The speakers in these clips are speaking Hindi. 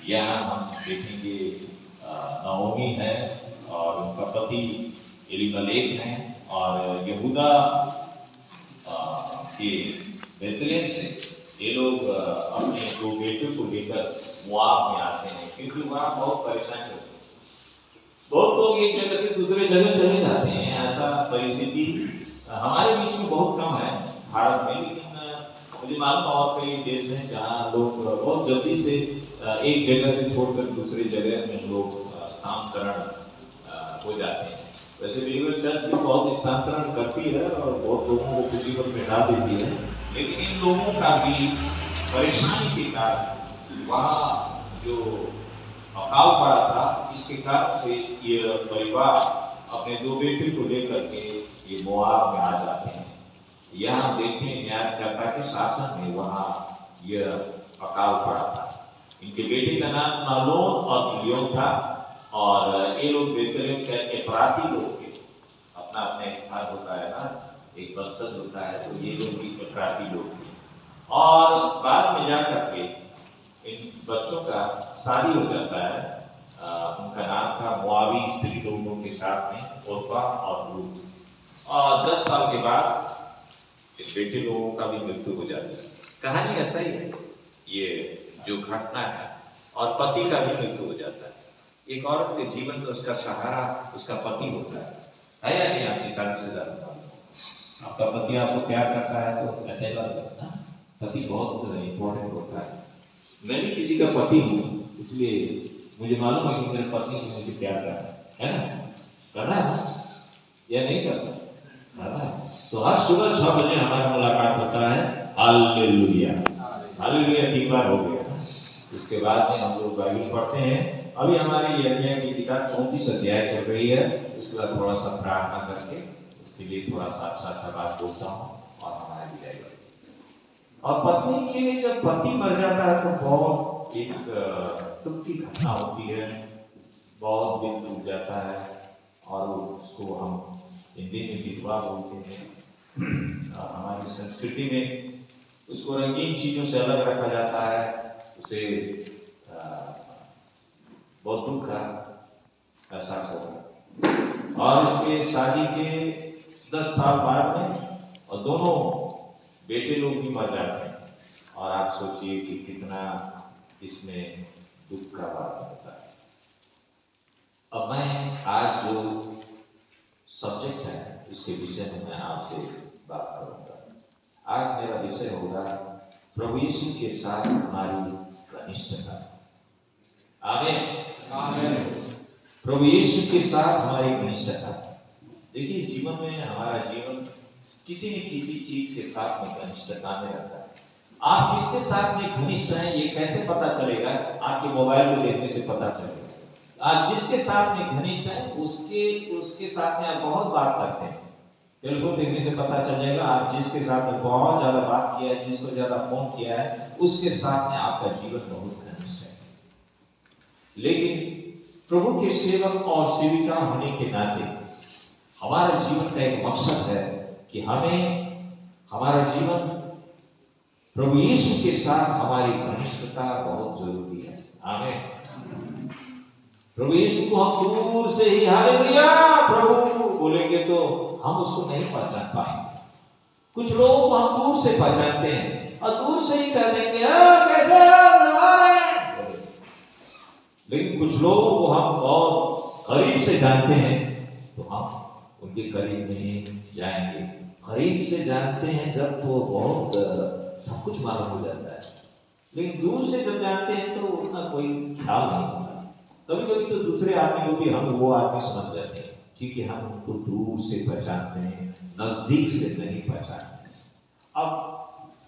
यहाँ हम देखेंगे नाओमी है और उनका पति एलीमेलेक हैं और यहूदा के बेथलेहम से ये लोग अपने दो बेटों को लेकर मोआब में आते हैं, क्योंकि वहाँ बहुत परेशानी होती है। बहुत लोग एक जगह से दूसरे जगह चले जाते हैं। ऐसा परिस्थिति हमारे बीच में बहुत कम है भारत में, लेकिन मुझे मालूम और कई देश हैं जहाँ लोग बहुत जल्दी से एक जगह से छोड़कर दूसरे जगह में लोग स्थानांतरण हो जाते हैं। वैसे बिलीवर चर्च भी बहुत स्थानांतरण करती है और बहुत लोगों को किसी पर बैठा देती है, लेकिन इन लोगों का भी परेशानी के कारण वहाँ जो अकाल पड़ा था, इसके कारण से ये परिवार अपने दो बेटे को लेकर के ये मोआब में आ जाते हैं। यहाँ देखते हैं न्यायकर्ता के शासन में वहाँ यह अकाल पड़ा था। इनके बेटे का नाम नालोन और किलियोन था और ये लोग बेथलेहम के एफ्राती लोग थे। अपना अपने घर होता है ना, एक वंशज होता है, तो ये लोग भी एफ्राती लोग थे। और बाद में जाकर के इन बच्चों का शादी हो जाता है। उनका नाम था मोआबी स्त्री लोगों के साथ में ओर्पा और रूत। और 10 साल के बाद इस बेटे लोगों का भी मृत्यु हो जाती है। कहानी ऐसा ही है ये जो घटना है, और पति का भी मृत्यु हो जाता है। एक औरत के जीवन में उसका सहारा उसका पति होता है या नहीं? आपकी शादीशुदा आपका पति आपको प्यार करता है तो ऐसा ही बात है ना, पति बहुत इंपॉर्टेंट होता है। मैं भी किसी का पति हूँ, इसलिए मुझे मालूम है कि मेरे पति मुझे प्यार करना है ना, करना है या नहीं करना है। तो हर सुबह 6 बजे हमारा मुलाकात होता है। हालेलुया हालेलुया, 3 बार हो गया। उसके बाद में हम लोग बाइबल पढ़ते हैं। अभी हमारी यिर्मयाह की किताब 34 अध्याय चल रही है। उसके बाद थोड़ा सा प्रार्थना करके उसके लिए थोड़ा सा अच्छा बात बोलता हूँ और हमारी विदाई करेंगे। और पत्नी के जब पति मर जाता है तो बहुत एक दुख की घटना होती है, बहुत दिल टूट जाता है और उसको हम हिंदी में विधवा बोलते हैं। हमारी संस्कृति में उसको रंगीन चीजों से अलग रखा जाता है। उसे बहुत दुख का एहसास होगा। और इसके शादी के 10 साल बाद में और दोनों बेटे लोग भी मर जाते हैं। और आप सोचिए कि कितना इसमें दुख का बात होता है। अब मैं आज जो सब्जेक्ट है उसके विषय में मैं आपसे बात करूंगा। आज मेरा विषय होगा प्रभु यीशु के साथ हमारी घनिष्ठता। आमीन आमीन। प्रभु यीशु के साथ हमारी घनिष्ठता। देखिए, जीवन में हमारा जीवन किसी न किसी चीज के साथ में घनिष्ठता में रहता है। आप किसके साथ में घनिष्ठ हैं ये कैसे पता चलेगा? आपके मोबाइल को देखने से पता चलेगा। आप जिसके साथ में घनिष्ठ हैं उसके साथ में आप बहुत बात करते हैं। टेलीफोन देखने से पता चल जाएगा आप जिसके साथ में बहुत ज्यादा बात किया है, जिसको ज्यादा फोन किया है, उसके साथ में आपका जीवन बहुत घनिष्ठ है। लेकिन प्रभु के सेवक और सेविका होने के नाते हमारे जीवन का एक मकसद है कि हमारा जीवन प्रभु यीशु के साथ हमारी घनिष्ठता बहुत जरूरी है। आमीन। प्रभु यीशु को हम दूर से ही हालेलुया प्रभु बोलेंगे तो हम उसको नहीं पहचान पाएंगे। कुछ लोगों को हम दूर से पहचानते हैं और दूर से ही कह देंगे कैसे हमारे। लेकिन कुछ लोगों को हम बहुत करीब से जानते हैं तो हम उनके करीब नहीं जाएंगे। करीब से जानते हैं जब तो बहुत सब कुछ मालूम हो जाता है, लेकिन दूर से जब जानते हैं तो उतना कोई ख्याल नहीं होता। कभी कभी तो दूसरे आदमी को भी हम वो आदमी समझ जाते हैं क्योंकि हम उनको दूर से पहचानते हैं, नजदीक से नहीं पहचानते। अब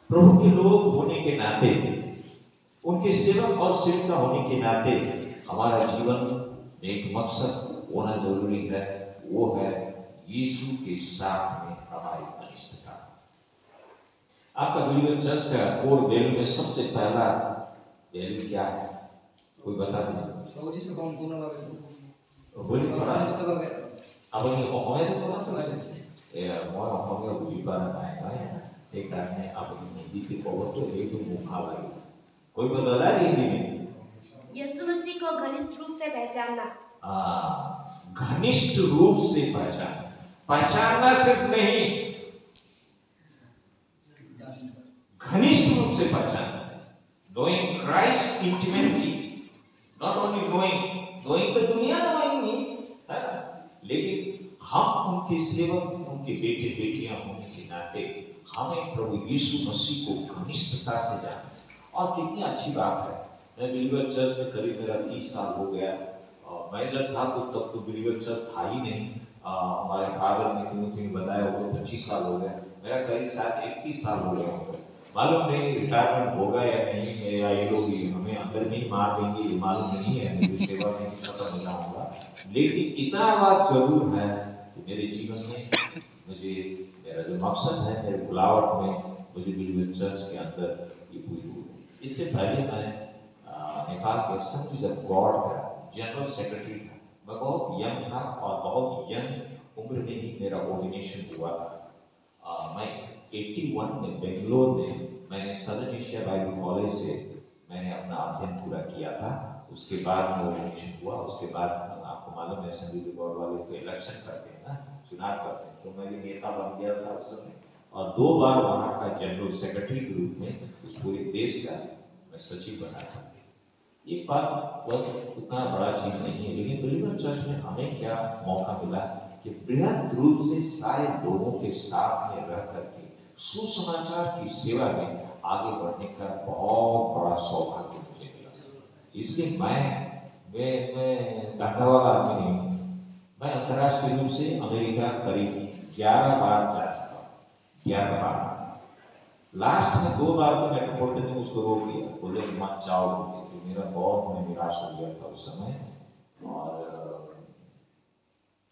प्रभु के लोग होने के नाते, उनके सेवक और सेविका होने के नाते हमारा जीवन में एक मकसद होना जरूरी है। वो है यीशु के साथ में हमारी घनिष्ठता। आपका बिलीवर चर्च का कोर वैल्यू में सबसे पहला वैल्यू क्या है? कोई बता दीजिए। बोलिए थोड़ा। আপুনি অসমীয়াতে ক'ব কৈছে? মই অসমীয়া বুজি পোৱা নাই নহয়, সেইকাৰণে আপুনি হিন্দীতে ক'বতো সেইটো মোক ভাল লাগে। কৈ বদলা হিন্দী में? यस घनिष्ठ रूप से पहचानना। घनिष्ठ रूप से पहचानना सिर्फ नहीं, घनिष्ठ रूप से पहचानना। Knowing Christ intimately, not only knowing तो दुनिया नोइंग नहीं है ना, लेकिन हम उनके सेवक, उनके बेटे बेटियां होने के नाते हमें प्रभु यीशु मसीह को घनिष्ठता से जाना। और कितनी अच्छी बात है, मैं बिलीवर चर्च में करीब मेरा 30 साल हो गया। मैं जब था तो तब तो बिलीवर चर्च था ही नहीं। हमारे फादर ने तुम्हें बताया वो 25 साल हो गया, मेरा करीब शायद 31 साल हो गया होगा। मालूम नहीं रिटायरमेंट होगा या नहीं, या ये लोग हमें अंदर में ही मार देंगे, ये मालूम नहीं है, मेरी सेवा में खत्म हो जाऊंगा। लेकिन इतना बात जरूर है कि मेरे जीवन में मुझे मेरा जो मकसद है, मेरे बुलावट में मुझे बिलीवर चर्च के अंदर ये पूरी हुई। इससे पहले मैं नेपाल के असेंबलीज ऑफ गॉड का जनरल सेक्रेटरी था। मैं बहुत यंग था और बहुत यंग उम्र में ही मेरा ऑर्डिनेशन हुआ था। मैं 81 में बेंगलोर में मैंने सदर्न एशिया बाइबल कॉलेज से मैंने अपना अध्ययन पूरा किया था। उसके बाद में ऑर्डिनेशन हुआ। उसके बाद आपको मालूम है असेंबली ऑफ गॉड वाले तो इलेक्शन करते हैं ना, चुनाव करते हैं, तो मैं भी नेता बन गया था उस समय और 2 बार वहाँ का जनरल सेक्रेटरी के रूप में उस पूरे देश का मैं सचिव बना था। ये बात बहुत उतना बड़ा चीज नहीं है, लेकिन बिलीवर चर्च में हमें क्या मौका मिला कि बृहद रूप से सारे लोगों के साथ में रह करके सुसमाचार की सेवा में आगे बढ़ने का बहुत बड़ा सौभाग्य मुझे मिला। इसलिए मैं धंधा वाला आदमी नहीं हूँ। मैं अंतर्राष्ट्रीय रूप से अमेरिका करीब 11 बार जा चुका हूँ, 11 बार। लास्ट में 2 बार तो मेट्रोपोलिटन ने उसको रोक दिया, बोले मत जाओ, तो मेरा बहुत मैं निराश हो गया था उस समय। और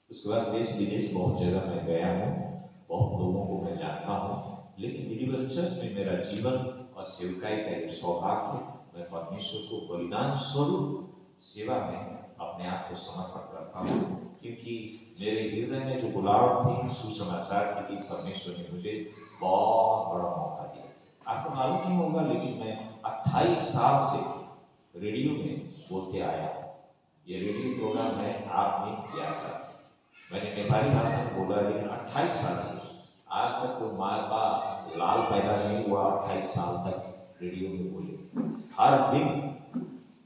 उसके बाद देश विदेश बहुत जगह मैं गया हूँ, बहुत लोगों को मैं जानता हूँ, लेकिन बिलीवर चर्च में मेरा जीवन और सेवकाई का एक सौभाग्य, मैं परमेश्वर को बलिदान स्वरूप सेवा में अपने आप को समर्पण करता हूँ, क्योंकि मेरे हृदय में जो बुलावट थी सुसमाचार के लिए परमेश्वर ने मुझे बहुत बड़ा मौका दिया। आपको मालूम नहीं होगा, लेकिन मैं 28 साल से रेडियो में बोलते आया हूँ। ये रेडियो प्रोग्राम है आप में क्या था, मैंने नेपाली भाषा में बोला, लेकिन 28 साल से आज तक कोई माँ बाप लाल पैदा नहीं हुआ 28 साल तक रेडियो में बोले हर दिन।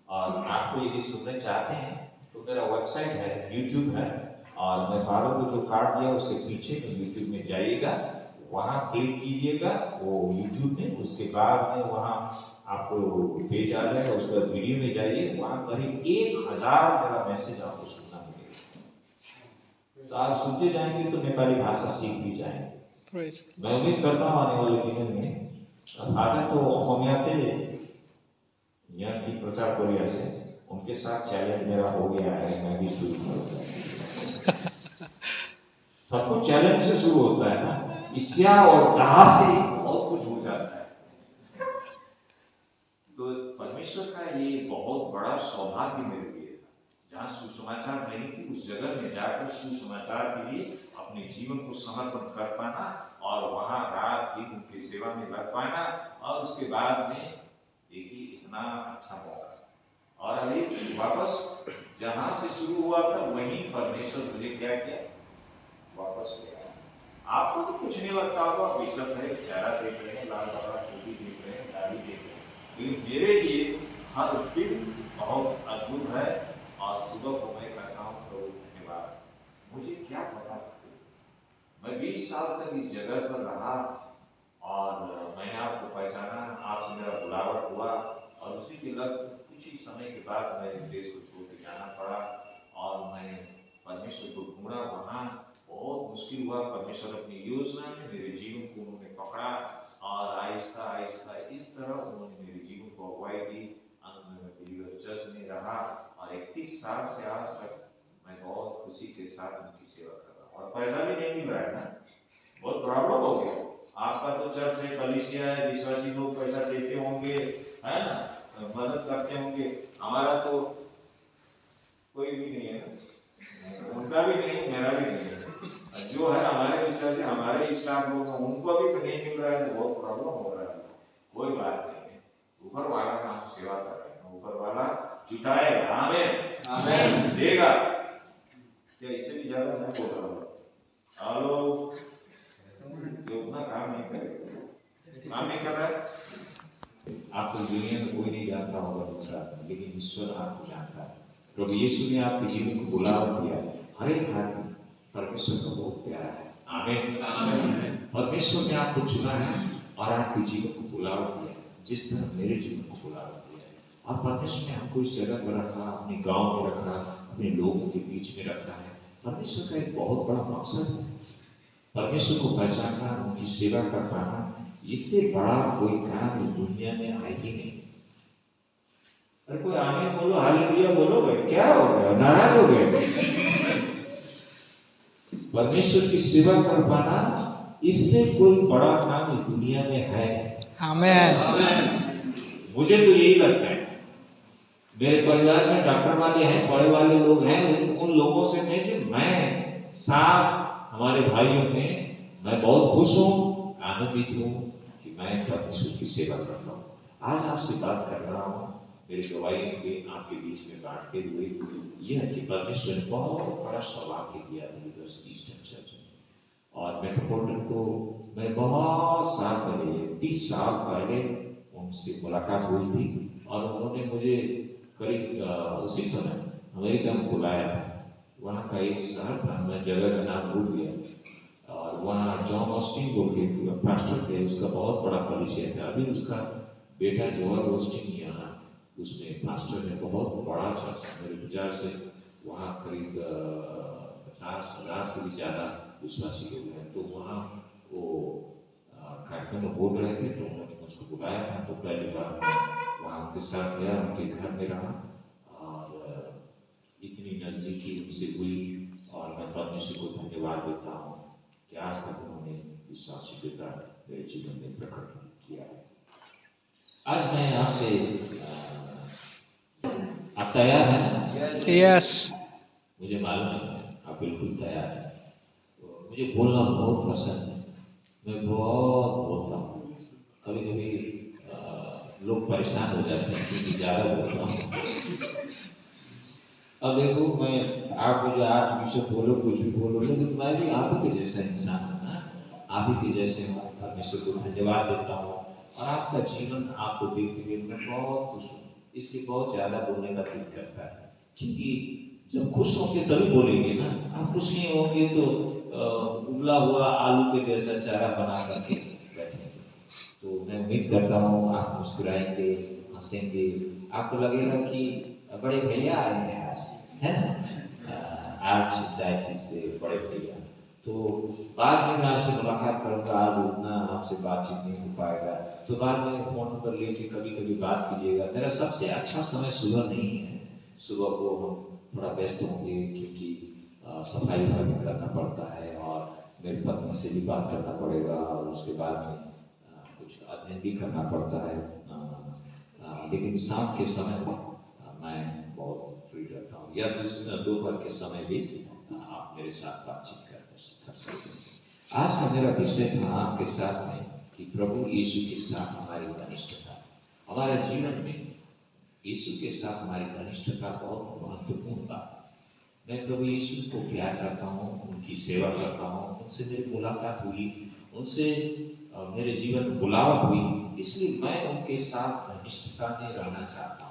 और आपको यदि सुनना चाहते हैं तो मेरा वेबसाइट है, यूट्यूब है, और मैं फादर को जो कार्ड दिया उसके पीछे में यूट्यूब में जाइएगा, वहाँ क्लिक कीजिएगा वो यूट्यूब में, उसके बाद में वहाँ आपको पेज आ जाएगा, उस पर वीडियो में जाइए, वहाँ करीब 1000 मेरा मैसेज आपको सुनना मिलेगा। तो आप सुनते जाएंगे तो नेपाली भाषा सीख भी जाएंगे। मैं उम्मीद करता हूँ आने वाले दिनों में फादर तो होमियाते यहाँ की प्रचार कोरिया से उनके साथ चैलेंज मेरा हो गया है, मैं भी शुरू करूँगा। सब कुछ चैलेंज से शुरू होता है ना, ईर्ष्या और दाह से बहुत कुछ हो जाता है। तो परमेश्वर का ये बहुत बड़ा सौभाग्य मेरे लिए था, जहाँ सुसमाचार नहीं थी उस जगह में जाकर सुसमाचार के लिए अपने जीवन को समर्पण कर पाना और वहां रात दिन उनकी सेवा में लग पाना, और उसके बाद में देखिए इतना अच्छा मौका, और अभी वापस जहां से शुरू हुआ था वहीं परमेश्वर मुझे क्या किया, वापस ले आया। आपको तो कुछ नहीं लगता होगा, विषम है, चेहरा देख रहे हैं, लाल कपड़ा टोपी देख रहे हैं, दाढ़ी देख रहे हैं, लेकिन मेरे लिए हर दिन बहुत अद्भुत है। और सुबह को मैं कहता हूँ तो धन्यवाद, मुझे क्या पता था, मैं 20 साल तक इस जगह पर रहा और मैंने आपको पहचाना, आपसे मेरा बुलावट हुआ, और उसी के लगभग कुछ ही समय के बाद मैं इस देश को छोड़ के जाना पड़ा और मैं परमेश्वर को ढूंढा। वहाँ बहुत मुश्किल हुआ, परमेश्वर अपनी योजना में मेरे जीवन को उन्होंने पकड़ा और आहिस्ता आहिस्ता इस तरह उन्होंने मेरे जीवन को अगुवाई दी। अंत में मैं बिलीवर चर्च में रहा और 31 साल से आज तक मैं बहुत खुशी के साथ उनकी सेवा कर रहा हूँ, और पैसा भी नहीं मिल रहा है ना, बहुत प्रॉब्लम हो गया। आपका तो चर्च है, कलीसिया है, विश्वासी लोग पैसा देते होंगे, है ना, मदद करते होंगे, हमारा तो कोई भी नहीं है ना, उनका भी नहीं, मेरा भी नहीं है, जो है हमारे विश्वासी हमारे स्टाफ लोग हैं, उनको भी नहीं मिल रहा है तो बहुत प्रॉब्लम हो रहा है। कोई बात नहीं है, ऊपर वाला का हम सेवा कर रहे हैं, ऊपर वाला जुटाएगा। आमीन। आमीन। देगा क्या? इससे भी ज्यादा मैं बोल रहा हूँ। आलो ये उतना काम नहीं करेगा, काम नहीं कर रहा है। आपको दुनिया में कोई नहीं जानता होगा दूसरा, लेकिन ईश्वर आपको जानता है। प्रभु यीशु ने आपके जीवन को बुलाव दिया। हर एक आदमी परमेश्वर का बहुत प्यारा है। आमीन। परमेश्वर ने आपको चुना है और आपके जीवन को बुलाव दिया, जिस तरह मेरे जीवन को बुलाव दिया है। और परमेश्वर ने हमको इस जगह पर रखा, अपने गांव में रखा, अपने लोगों के बीच में रखा है। परमेश्वर का एक बहुत बड़ा मकसद है। परमेश्वर को पहचानना, उनकी सेवा कर पाना, इससे बड़ा कोई काम इस दुनिया में है ही नहीं। अरे कोई आमीन बोलो, हालेलुया बोलो, भाई क्या हो गया? नाराज हो गए? परमेश्वर की सेवा कर पाना, इससे कोई बड़ा काम इस दुनिया में है। आमीन। मुझे तो यही लगता है। मेरे परिवार में डॉक्टर वाले हैं, पढ़े वाले लोग हैं, लेकिन उन लोगों से मैं साथ हमारे भाइयों में मैं बहुत खुश हूँ, आनंदित हूँ कि मैं परमेश्वर की सेवा कर रहा हूँ। आज आपसे बात कर रहा हूँ, मेरी गवाही भी आपके बीच में बांटते हुए यह है कि परमेश्वर ने बहुत बड़ा सौभाग्य दिया यूनिवर्सिटी ईस्टर्न चर्च में। और मेट्रोपोलिटन को मैं बहुत साल पहले, 30 साल पहले उनसे मुलाकात हुई थी और उन्होंने मुझे करीब उसी समय अमेरिका में बुलाया था। वहाँ का एक शहर था, मैं जगह का नाम भूल गया, और वहाँ जॉन ऑस्टिन बोल के पास्टर थे, उसका बहुत बड़ा परिचय था। अभी उसका बेटा जोएल ऑस्टिन यहाँ उसमें पास्टर है, बहुत बड़ा चर्च है। मेरे विचार से वहाँ करीब 50,000 से भी ज़्यादा विश्वासी लोग हैं। तो वहाँ वो कार्यक्रम में बोल रहे थे, तो उन्होंने मुझको बुलाया था। तो पहली बार मैं वहाँ उनके साथ गया, उनके घर में रहा और इतनी नज़दीकी उनसे हुई। और मैं परमेश्वर को धन्यवाद देता हूँ कि आज तक उन्होंने विश्वासियता मेरे जीवन में प्रकट किया है। आज मैं आपसे, आप तैयार हैं ना? यस। मुझे मालूम है आप बिल्कुल तैयार हैं। तो मुझे बोलना बहुत पसंद है, मैं बहुत बोलता हूँ। कभी कभी लोग परेशान हो जाते हैं क्योंकि ज़्यादा बोलता हूँ। अब देखो, मैं आप मुझे आज विषय बोलो, कुछ भी बोलो, लेकिन मैं भी आप ही के जैसा इंसान हूँ ना, आप ही के जैसे हूँ। परमेश्वर को धन्यवाद देता हूँ और आपका जीवन आपको देखते हुए मैं बहुत खुश हूँ। इसलिए बहुत ज़्यादा बोलने का दिल करता है, क्योंकि जब खुश होंगे तभी बोलेंगे ना। आप खुश नहीं होंगे तो उबला हुआ आलू के जैसा चारा बना करके बैठेंगे। तो मैं उम्मीद करता हूँ आप मुस्कुराएंगे, हंसेंगे, आपको लगेगा कि बड़े भैया आए हैं आज, है ना, आर्चडायसिस से बड़े भैया। तो बाद में मैं आपसे मुलाकात करूँगा, आज उतना आपसे बातचीत नहीं हो पाएगा, तो बाद में फ़ोन नंबर लेके कभी कभी बात कीजिएगा। मेरा सबसे अच्छा समय सुबह नहीं है, सुबह को हम थोड़ा व्यस्त होंगे क्योंकि सफाई भी करना पड़ता है और मेरी पत्नी से भी बात करना पड़ेगा और उसके बाद में कुछ अध्ययन भी करना पड़ता है। लेकिन शाम के समय में मैं बहुत फ्री रहता हूँ, या दोपहर के समय भी आप मेरे साथ बातचीत कर सकते हैं। आज का मेरा विषय था आपके साथ में कि प्रभु यीशु के साथ हमारी घनिष्ठता। हमारे जीवन में यीशु के साथ हमारी घनिष्ठता बहुत महत्वपूर्ण बात। मैं प्रभु यीशु को प्यार करता हूँ, उनकी सेवा करता हूँ, उनसे मेरी मुलाकात हुई, उनसे मेरे जीवन में बुलाव हुई, इसलिए मैं उनके साथ घनिष्ठता में रहना चाहता हूँ।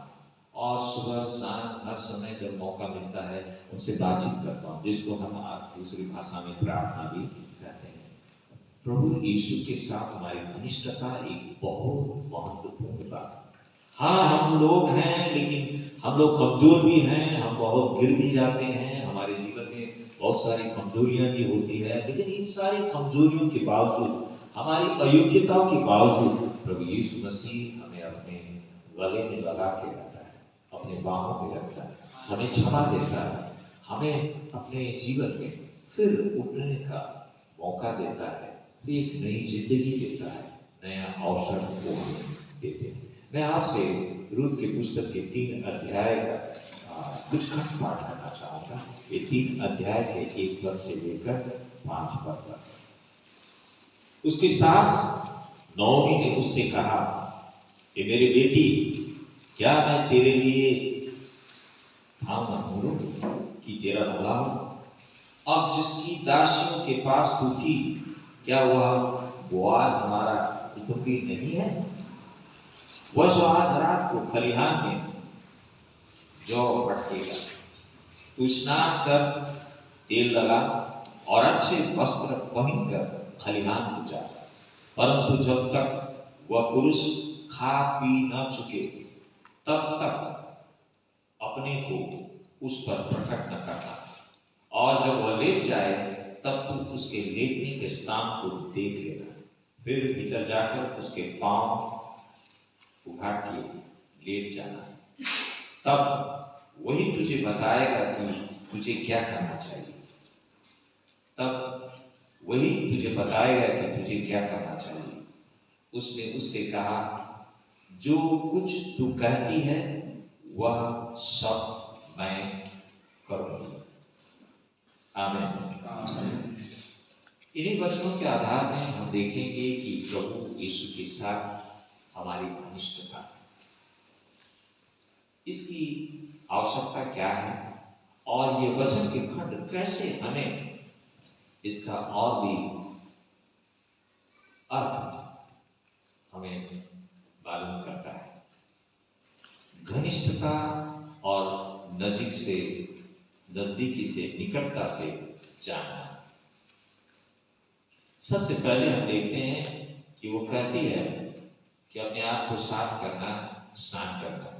और सुबह शाम हर समय जब मौका मिलता है उनसे बातचीत करता हूँ, जिसको हम दूसरी भाषा में प्रार्थना भी कहते हैं। प्रभु यीशु के साथ हमारी घनिष्ठता एक बहुत महत्वपूर्ण बात है। हाँ, हम लोग हैं, लेकिन हम लोग कमजोर भी हैं, हम बहुत गिर भी जाते हैं, हमारे जीवन में बहुत सारी कमजोरियां भी होती है, लेकिन इन सारी कमजोरियों के बावजूद, हमारी अयोग्यताओं के बावजूद प्रभु यीशु मसीह हमें अपने गले में लगा के रखता है, अपने बाहों में रखता है, हमें क्षमा देता है, हमें अपने जीवन में फिर उठने का मौका देता है, फिर एक नई जिंदगी देता है, नया अवसर को हमें देते हैं। मैं आपसे रूत के पुस्तक के 3 अध्याय का कुछ खंड पाठ करना चाहूँगा। ये 3 अध्याय के 1 पद से लेकर 5 पद तक। उसकी सास नौमी ने उससे कहा कि मेरी बेटी, क्या मैं तेरे लिए ठाव न हूँ? तेरा गुलाम अब जिसकी दासियों के पास तू थी, क्या वह बोआज हमारा कुटुंबी नहीं है? वह जो आज रात को खलिहान में जौ पटकेगा। तू स्नान कर, तेल लगा और अच्छे वस्त्र पहनकर खलिहान को जा, परंतु जब तक वह पुरुष खा पी न चुके तब तक अपने को उस पर प्रकट न करना, और जब वह लेट जाए तब तू उसके लेटने के स्थान को देख लेना, फिर भीतर जाकर उसके पांव उघाड़ के लेट जाना। तब वही तुझे बताएगा कि तुझे क्या करना चाहिए। तब वही तुझे बताएगा कि तुझे क्या करना चाहिए। उसने उससे कहा, जो कुछ तू कहती है वह सब मैं करूंगी। आमीन। इन्हीं वचनों के आधार में हम देखेंगे कि प्रभु यीशु के साथ हमारी घनिष्ठता, इसकी आवश्यकता क्या है और ये वचन के खंड कैसे हमें इसका और भी अर्थ हमें मालूम करता है। घनिष्ठता और नजीक से, नजदीकी से, निकटता से जानना। सबसे पहले हम देखते हैं कि वो कहती है कि अपने आप को साफ करना, स्नान करना,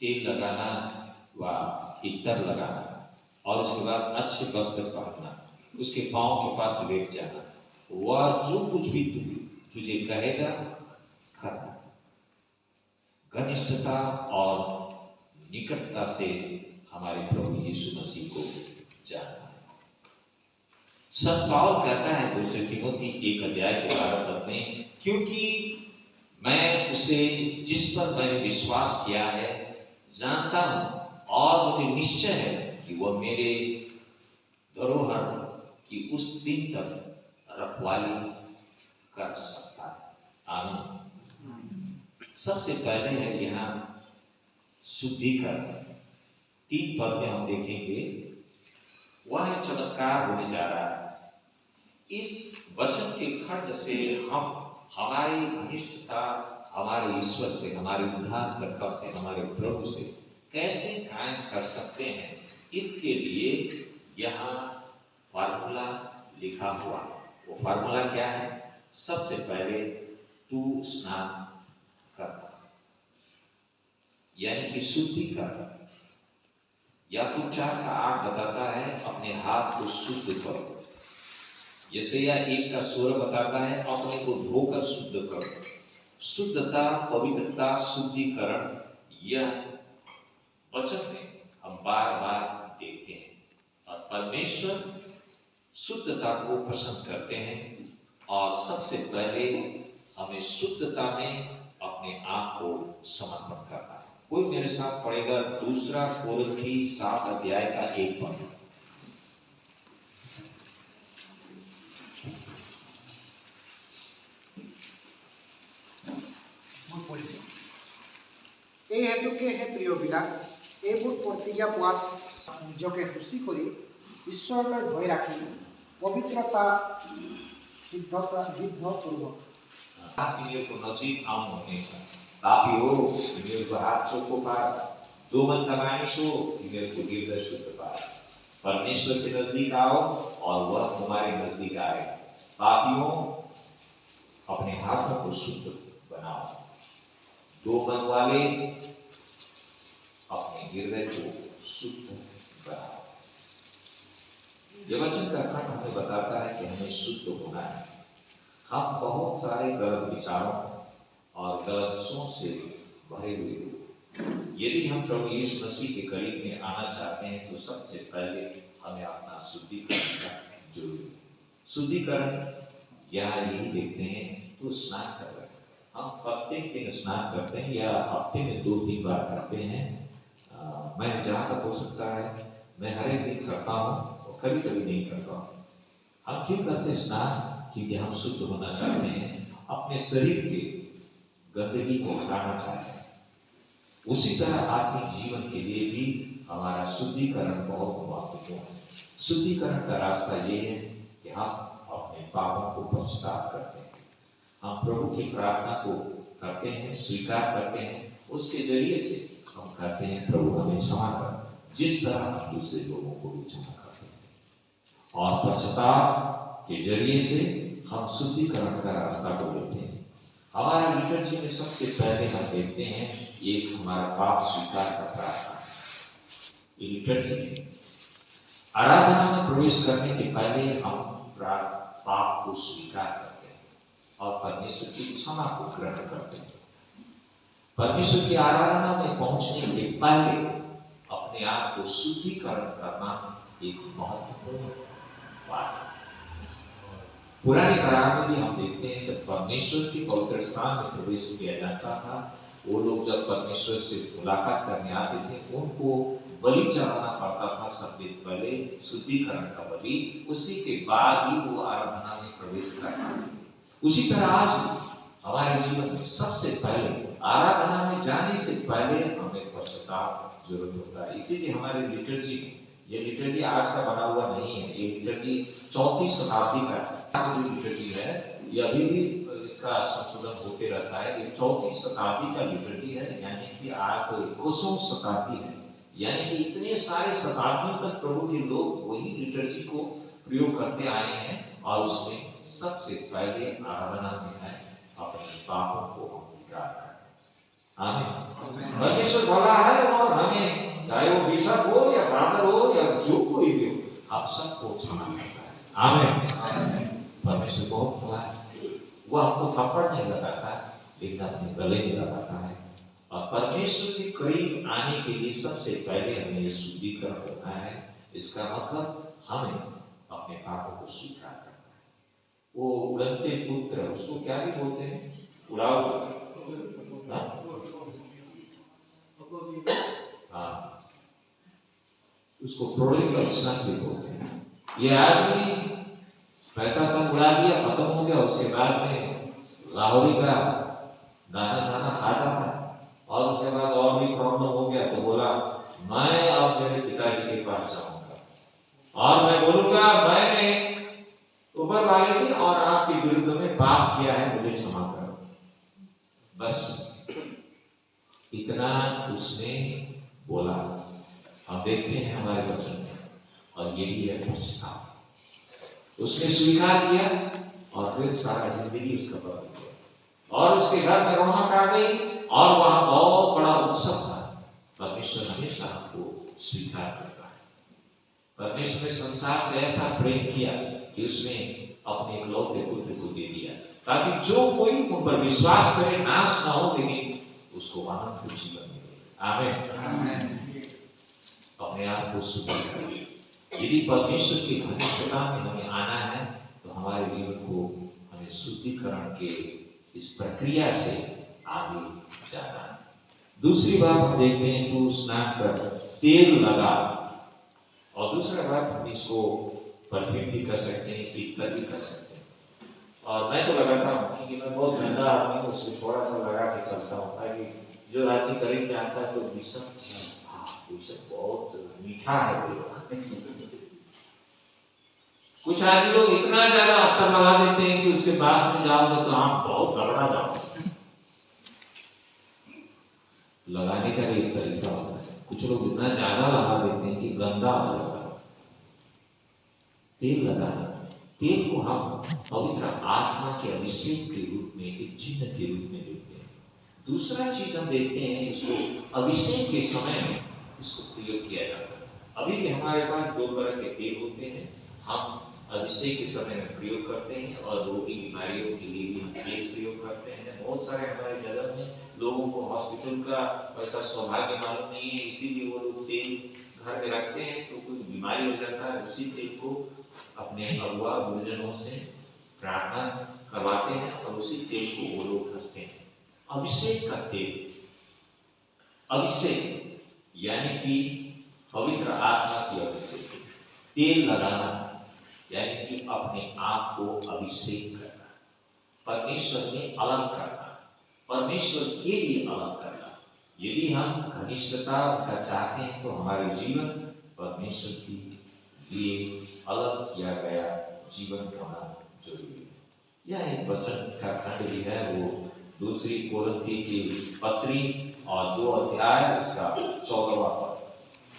तेल लगाना व इत्र लगाना, और उसके बाद अच्छे वस्त्र पहनना, उसके पांव के पास लेट जाना, वह जो कुछ भी तुझे कहेगा करना। घनिष्ठता और निकटता से हमारे प्रभु यीशु मसीह को जानना। संत पौल कहता है दूसरे तीमुथी 1:12 में, क्योंकि मैं उसे जिस पर मैंने विश्वास किया है जानता हूं, और मुझे निश्चय है कि वह मेरे धरोहर की उस दिन तक रखवाली कर सकता है। आमीन। सबसे पहले है यहाँ शुद्धिकरण। 3 पद में हम देखेंगे, वह चमत्कार होने जा रहा है। इस वचन के खंड से हम हमारी घनिष्ठता हमारे ईश्वर से, हमारे उद्धारकर्ता से, हमारे प्रभु से कैसे कायम कर सकते हैं, इसके लिए यहाँ फार्मूला लिखा हुआ है। वो फार्मूला क्या है? सबसे पहले तू स्नान कर, यानी कि शुद्धि कर। याकूब 4:8 बताता है, अपने हाथ को शुद्ध करो। यशायाह 1:16 बताता है, अपने को धोकर शुद्ध करो। शुद्धता, पवित्रता, शुद्धिकरण, यह वचन में हम बार बार देखते हैं, और परमेश्वर शुद्धता को पसंद करते हैं, और सबसे पहले हमें शुद्धता में अपने आप को समर्पण करना है। कोई मेरे साथ पढ़ेगा 2 कोरिन्थी 7:1 এই হেতুকে হে প্ৰিয় বিলাক, এইবোৰ প্ৰতিজ্ঞা পোৱাত নিজকে সুচী কৰি ঈশ্বৰলৈ ভয় ৰাখি পবিত্ৰতা সিদ্ধ কৰিব। Primeiro com nojinho, alma, tapiou, primeiro com rato, soco para. Doman tamanisho, primeiro com गिरदा शुद्ध पाए। परमेश्वर के नजदीक आओ और वह तुम्हारे नजदीक आए। पापियों, अपने हाथों को शुद्ध बनाओ। दोमन वाले अपने हृदय को शुद्ध बनाओ। यह वचन का खंड हमें बताता है कि हमें शुद्ध होना है। हम बहुत सारे गलत विचारों और गलत सोच से भरे हुए हैं। यदि हम प्रभु यीशु मसीह के करीब में आना चाहते हैं तो सबसे पहले हमें अपना शुद्धिकरण का जरूरी है। शुद्धिकरण यहाँ यही देखते हैं, तो स्नान कर रहे हैं। हम प्रत्येक दिन स्नान करते हैं या हफ्ते में 2-3 बार करते हैं। मैं जहाँ तक हो सकता है मैं हर एक दिन करता हूँ, और कभी कभी नहीं करता हूँ। हम क्यों करते स्नान? क्योंकि हम शुद्ध होना चाहते हैं, अपने शरीर के गंदगी को हटाना चाहते हैं। उसी तरह आत्मिक जीवन के लिए भी हमारा शुद्धिकरण बहुत महत्वपूर्ण है। शुद्धिकरण का रास्ता ये है कि हम अपने पापों को पश्चाताप करते हैं, हम प्रभु की प्रार्थना को करते हैं, स्वीकार करते हैं, उसके जरिए से हम कहते हैं प्रभु हमें क्षमा कर, जिस तरह हम दूसरे लोगों को भी क्षमा करते हैं। और पश्चाताप के जरिए से हम शुद्धिकरण का रास्ता को लेते हैं। हमारे लिटर्जी में सबसे पहले हम देखते हैं एक हमारा पाप स्वीकार का प्रार्थना। ये लिटर्जी में आराधना में प्रवेश करने के पहले हम पाप को स्वीकार करते हैं और परमेश्वर की क्षमा को ग्रहण करते हैं। परमेश्वर की आराधना में पहुंचने के पहले अपने आप को शुद्धिकरण करना एक महत्वपूर्ण बात है। पुराने करार में भी हम देखते हैं जब परमेश्वर की पवित्र स्थान में प्रवेश किया जाता था, वो लोग जब परमेश्वर से मुलाकात करने आते थे उनको बलि चढ़ाना पड़ता था। सबसे पहले शुद्धिकरण का बलि, उसी के बाद ही वो आराधना में प्रवेश करना थे। उसी तरह आज हमारे जीवन में सबसे पहले आराधना में जाने से पहले हमें पश्चाताप जरूरत होता है। इसीलिए हमारे लिटर्जी में, ये लिटर्जी आज का बना हुआ नहीं है, ये लिटर्जी 4वीं शताब्दी का जो लिटर्जी है, ये अभी भी इसका संशोधन होते रहता है। ये 4वीं शताब्दी का लिटर्जी है, यानी कि आज तो 21वीं शताब्दी है, यानी कि इतने सारे शताब्दियों तक प्रभु के लोग वही लिटर्जी को प्रयोग करते आए हैं। और उसमें सबसे पहले आराधना में है अपने पापों को अंगीकार करना। आमीन। परमेश्वर भला है और हमें चाहे वो बिशप हो या फादर हो या जो कोई भी हो, आप सबको क्षमा करता है। आमीन। परमेश्वर बहुत भला है, वो हमको थप्पड़ नहीं लगाता लेकिन अपने गले में लगाता है। और परमेश्वर के करीब आने के लिए सबसे पहले हमें ये शुद्धिकरण करना है। इसका मतलब हमें अपने पापों को स्वीकार करना है। वो उड़नते पुत्र, उसको क्या भी बोलते हैं, उड़ाओ, हाँ, उसको प्रोडिगल सन भी बोलते हैं। ये आदमी पैसा सब उड़ा दिया, खत्म हो गया, उसके बाद में लाहौरी का दाना साना खाता था और उसके बाद और भी प्रॉब्लम हो गया तो बोला मैं अब मेरे पिताजी के पास जाऊंगा और मैं बोलूंगा मैंने ऊपर वाले की और आपके विरुद्ध में पाप किया है, मुझे क्षमा करो। बस इतना उसने बोला। हम देखते हैं हमारे वचन में, और यही है पश्चाताप। उसने स्वीकार किया और फिर सारा जिंदगी उसका बदल गया और उसके घर में रौनक आ गई और वहां बहुत बड़ा उत्सव था। परमेश्वर हमेशा हमको स्वीकार करता है। परमेश्वर ने संसार से ऐसा प्रेम किया कि उसने अपने इकलौते पुत्र को दे दिया ताकि जो कोई उन पर विश्वास करे नाश ना हो लेकिन उसको अनंत जीवन मिले। आमीन। अपने आप को शुद्ध, यदि परमेश्वर की घनिष्ठता में हमें आना है तो हमारे जीवन को हमें शुद्धिकरण के इस प्रक्रिया से आगे जाना है। दूसरी बात हम देखते हैं तू स्नान कर तेल लगा, और दूसरा बात हम इसको परफ्यूम भी कर सकते हैं, इत्र भी कर सकते हैं। और मैं तो लगाता हूँ क्योंकि मैं बहुत गंदा आदमी हूँ, उससे थोड़ा सा लगा के चलता हूँ ताकि जो आदमी करीब में आता है तो विषम बहुत मीठा है। कुछ आदमी लोग इतना ज्यादा अक्षर लगा देते हैं कि उसके पास में जाओगे तो आप बहुत गड़बड़ा जाओगे। लगाने का भी एक तरीका होता है, कुछ लोग इतना ज्यादा लगा देते हैं कि गंदा हो जाता है। तेल लगाना, तेल को हम पवित्र आत्मा के अभिषेक के रूप में, एक चिन्ह के रूप में देखते हैं। दूसरा चीज हम देखते हैं इसको अभिषेक के समय में इसको प्रयोग किया जाता है। अभी भी हमारे पास 2 तरह के तेल होते हैं, हम अभिषेक के समय में प्रयोग करते हैं और रोगी बीमारियों के लिए भी हम तेल प्रयोग करते हैं। बहुत सारे हमारे जगह में लोगों को हॉस्पिटल का वैसा सौभाग्य मालूम नहीं है, इसीलिए वो लोग तेल घर में रखते हैं तो कोई बीमारी हो जाता है, उसी तेल को अपने अगुआ गुरुजनों से प्रार्थना करवाते हैं और उसी तेल को वो लोग घसते हैं। अभिषेक का तेल, अभिषेक यानी कि पवित्र आत्मा की अभिषेक, तेल लगाना यानी कि अपने आप को अभिषेक करना, परमेश्वर में अलग करना, परमेश्वर के लिए अलग करना, यदि हम घनिष्ठता का चाहते हैं तो हमारे जीवन परमेश्वर के लिए अलग किया गया जीवन होना जरूरी है। यह एक वचन का खंड भी है, वो दूसरी कोरिन्थी की पत्री और 2 अध्याय उसका 14वां पद।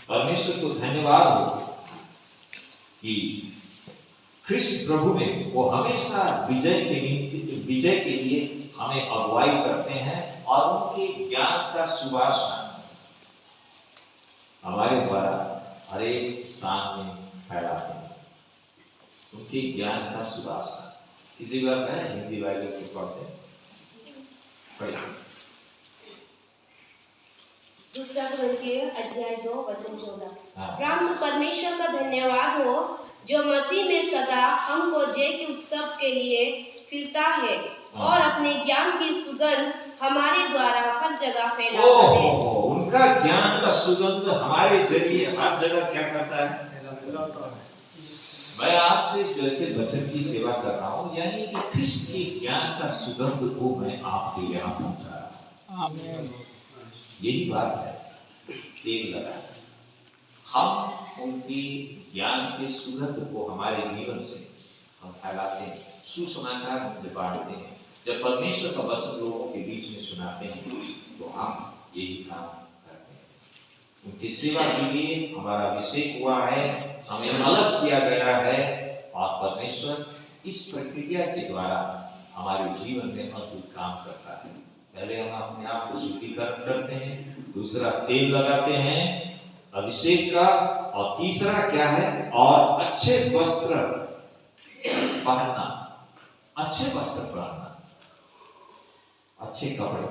परमेश्वर को धन्यवाद हो कि कृष्ण प्रभु में वो हमेशा विजय के लिए हमें अगुवाई करते हैं और उनके ज्ञान का सुवासना हमारे द्वारा हर एक स्थान में फैलाते हैं। उनके ज्ञान का सुवासना किसी बात है हिंदी बाइबल को पढ़ते हैं। दूसरा कोरिन्थियों अध्याय 2 वचन 14। हाँ। परंतु परमेश्वर का धन्यवाद हो जो मसीह में सदा हमको जय के उत्सव के लिए फिरता है और अपने ज्ञान की सुगंध हमारे द्वारा हर जगह फैलाता है। उनका ज्ञान का सुगंध हमारे जरिए हर जगह क्या करता है? मैं आपसे जैसे वचन की सेवा कर रहा हूँ, यानी कि कृष्ण के ज्ञान का सुगंध को मैं आपके यहाँ पहुँचा रहा हूँ। आमीन। यही बात है, तेल लगा हम उनकी ज्ञान के सुगंध को हमारे जीवन से हम फैलाते हैं, सुसमाचार हम बांटते हैं। जब परमेश्वर का वचन लोगों के बीच में सुनाते हैं तो हम यही काम करते हैं। उनकी सेवा के लिए हमारा अभिषेक हुआ है, हमें अलग किया गया है और परमेश्वर इस प्रक्रिया के द्वारा हमारे जीवन में अद्भुत काम करता है। पहले हम अपने आप को शुद्धिकरण करते हैं, दूसरा तेल लगाते हैं अभिषेक का, और तीसरा क्या है? और अच्छे वस्त्र पहनना, अच्छे वस्त्र पहनना, अच्छे कपड़े।